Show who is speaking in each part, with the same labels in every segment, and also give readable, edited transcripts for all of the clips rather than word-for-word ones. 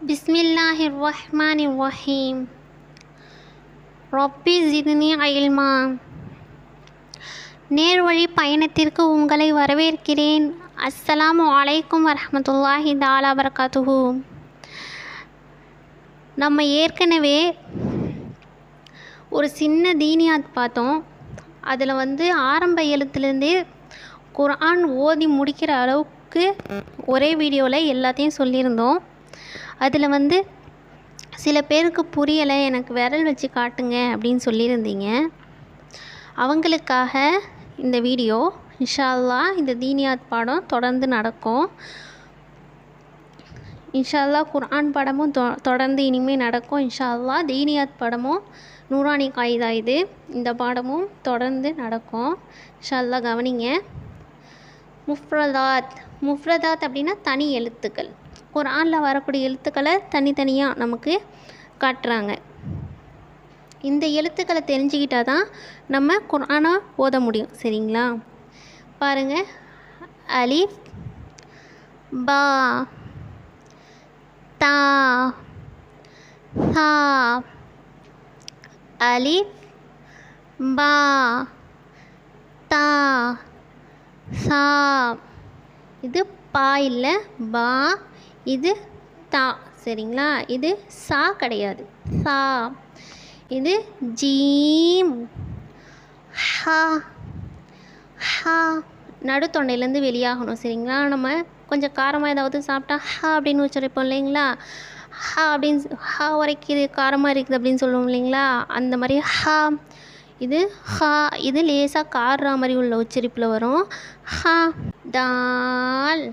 Speaker 1: பிஸ்மில்லாஹிர்ரஹ்மானிர்ரஹீம். ரப்பி ஜித்னி இல்மா. நேர்வழி பயணத்திற்கு உங்களை வரவேற்கிறேன். அஸ்ஸலாமு அலைக்கும் வரஹ்மத்துல்லாஹி தஆலா பரகாத்துஹு. நம்ம ஏற்கனவே ஒரு சின்ன தீனியாத் பார்த்தோம். அதில் ஆரம்ப எழுத்துலேருந்தே குர்ஆன் ஓதி முடிக்கிற அளவுக்கு ஒரே வீடியோவில் எல்லாத்தையும் சொல்லியிருந்தோம். அதில் சில பேருக்கு புரியலை, எனக்கு விரல் வச்சு காட்டுங்க அப்படின்னு சொல்லியிருந்தீங்க. அவங்களுக்காக இந்த வீடியோ. இன்ஷா அல்லாஹ் இந்த தீனியாத் பாடம் தொடர்ந்து நடக்கும். இன்ஷா அல்லாஹ் குர்ஆன் பாடமும் தொடர்ந்து இனிமேல் நடக்கும். இன்ஷா அல்லாஹ் தீனியாத் பாடமும் நூரானி காயிதா இந்த பாடமும் தொடர்ந்து நடக்கும். இன்ஷா அல்லாஹ் கவனிங்க. முஃப்ரதாத் அப்படின்னா தனி எழுத்துக்கள். குர்ஆனில் வரக்கூடிய எழுத்துக்களை தனித்தனியாக நமக்கு காட்டுறாங்க. இந்த எழுத்துக்களை தெரிஞ்சுக்கிட்டால் தான் நம்ம குர்ஆனை ஓத முடியும். சரிங்களா? பாருங்கள். அலிஃப், பா, தா, ஹா. அலிஃப், பா, தா, சா. இது பா இல்லை, பா. இது தா. சரிங்களா? இது சா கிடையாது, சா. இது ஜீம், ஹா. ஹா நடுத்தொண்டையிலேருந்து வெளியாகணும். சரிங்களா? நம்ம கொஞ்சம் காரமாக ஏதாவது சாப்பிட்டா ஹா அப்படின்னு உச்சரிப்போம் இல்லைங்களா? ஹா அப்படின்னு ஹா வரைக்கும் காரமாக இருக்குது அப்படின்னு சொல்லுவோம் இல்லைங்களா? அந்த மாதிரி ஹா. இது ஹா. இது லேசாக கார்ற மாதிரி உள்ள உச்சரிப்பில் வரும். ஹா. தால்,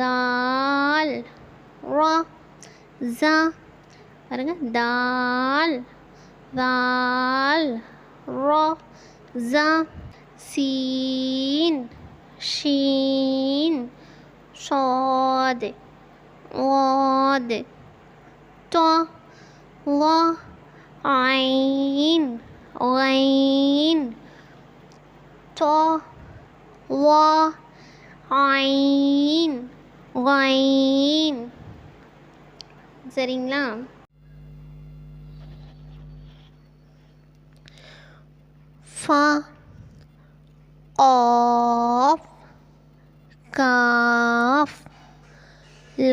Speaker 1: லால், ரா, ஜா. பாருங்க. தால், தால், ரா, ஜா. சீன், ஷீன், ஷாத், வாத், தா, லா, ஐன், ஐன், தா, லா, ஐன், ஐன். சரிங்களா? ஃபா, ஆஃப், காஃப்,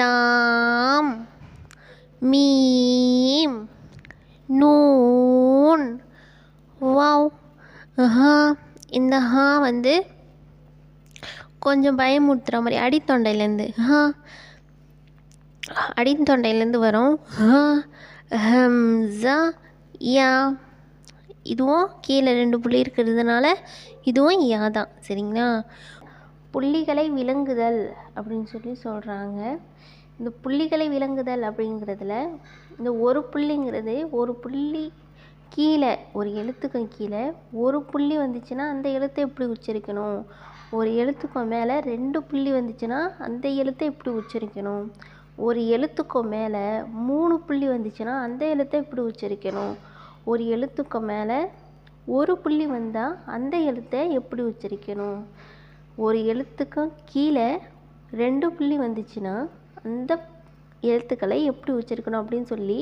Speaker 1: லாம், மீம், நூன், வாவ், ஹா. இந்த ஹா கொஞ்சம் பயமுறுத்துகிற மாதிரி அடித்தொண்டையிலேருந்து அடித்தொண்டையிலேருந்து வரும். ஹா, ஹம்ஸா, யா. இதுவும் கீழே 2 புள்ளி இருக்கிறதுனால இதுவும் யா தான். சரிங்களா? புள்ளிகளை விளங்குதல் அப்படின்னு சொல்கிறாங்க. இந்த புள்ளிகளை விளங்குதல் அப்படிங்கிறதுல இந்த ஒரு புள்ளிங்கிறது ஒரு புள்ளி கீழே, ஒரு எழுத்துக்கு கீழே ஒரு புள்ளி வந்துச்சுன்னா அந்த எழுத்தை எப்படி உச்சரிக்கணும், ஒரு எழுத்துக்கு மேலே 2 புள்ளி வந்துச்சுன்னா அந்த எழுத்தை எப்படி உச்சரிக்கணும், ஒரு எழுத்துக்கு மேலே 3 புள்ளி வந்துச்சுன்னா அந்த எழுத்தை எப்படி உச்சரிக்கணும், ஒரு எழுத்துக்கு மேலே ஒரு புள்ளி வந்தால் அந்த எழுத்தை எப்படி உச்சரிக்கணும், ஒரு எழுத்துக்கும் கீழே 2 புள்ளி வந்துச்சுன்னா அந்த எழுத்துக்களை எப்படி உச்சரிக்கணும் அப்படின்னு சொல்லி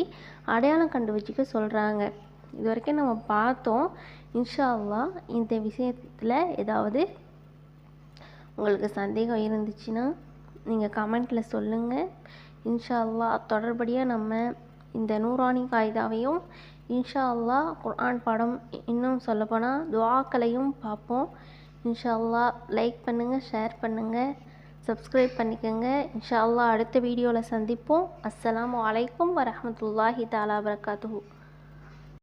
Speaker 1: அடையாளம் கண்டு வச்சுக்க சொல்கிறாங்க. இது வரைக்கும் நம்ம பார்த்தோம். இன்ஷா அல்லாஹ் இந்த விஷயத்தில் ஏதாவது உங்களுக்கு சந்தேகம் இருந்துச்சுன்னா நீங்கள் கமெண்ட்டில் சொல்லுங்கள். இன்ஷா அல்லாஹ் தொடர்படியாக நம்ம இந்த நூரானி காயிதாவையும் இன்ஷா அல்லாஹ் குர்ஆன் பாடம் இன்னும் சொல்லப்போனால் துஆக்களையும் பார்ப்போம். இன்ஷா அல்லாஹ் லைக் பண்ணுங்கள், ஷேர் பண்ணுங்கள், சப்ஸ்கிரைப் பண்ணிக்கோங்க. இன்ஷா அல்லாஹ் அடுத்த வீடியோவில் சந்திப்போம். அஸ்ஸலாமு அலைக்கும் வரஹ்மத்துல்லாஹி தஆலா பரகாத்துஹு.